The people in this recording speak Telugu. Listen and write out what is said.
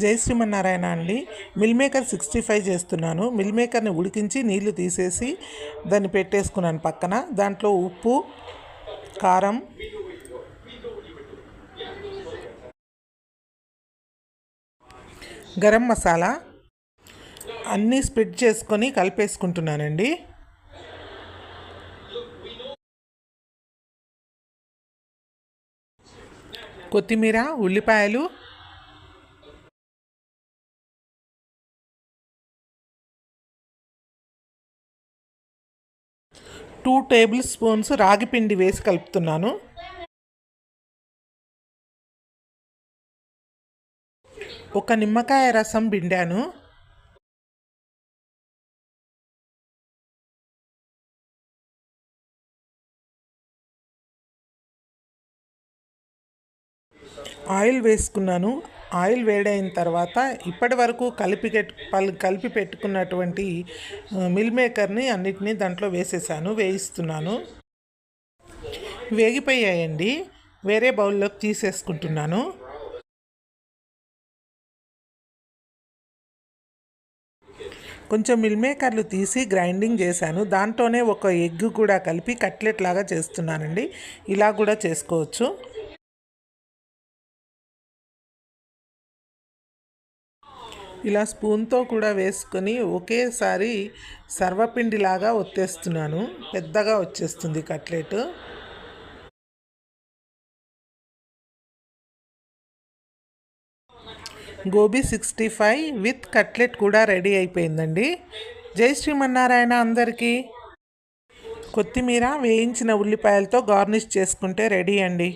జై శ్రీమన్నారాయణ అండి. మిల్ మేకర్ 65 చేస్తున్నాను. మిల్ మేకర్ని ఉడికించి నీళ్లు తీసేసి దాన్ని పెట్టేసుకున్నాను పక్కన. దాంట్లో ఉప్పు, కారం, గరం మసాలా అన్నీ స్ప్రెడ్ చేసుకొని కలిపేసుకుంటున్నానండి. కొత్తిమీర, ఉల్లిపాయలు, 2 టేబుల్ స్పూన్స్ రాగి పిండి వేసి కలుపుతున్నాను. ఒక నిమ్మకాయ రసం పిండాను. ఆయిల్ వేసుకున్నాను. ఆయిల్ వేడైన తర్వాత ఇప్పటి వరకు కలిపి పెట్టుకున్నటువంటి మిల్ మేకర్ని అన్నిటినీ దాంట్లో వేయిస్తున్నాను. వేగిపోయాయండి. వేరే బౌల్లోకి తీసేసుకుంటున్నాను. కొంచెం మిల్ మేకర్లు తీసి గ్రైండింగ్ చేశాను. దాంట్లోనే ఒక ఎగ్ కూడా కలిపి కట్లెట్ లాగా చేస్తున్నానండి. ఇలా కూడా చేసుకోవచ్చు. ఇలా స్పూన్తో కూడా వేసుకొని ఒకేసారి సర్వపిండిలాగా ఒత్తేస్తున్నాను. పెద్దగా వచ్చేస్తుంది కట్లెట్. గోబీ 65 విత్ కట్లెట్ కూడా రెడీ అయిపోయిందండి. జై శ్రీమన్నారాయణ అందరికీ. కొత్తిమీర, వేయించిన ఉల్లిపాయలతో గార్నిష్ చేసుకుంటే రెడీ అండి.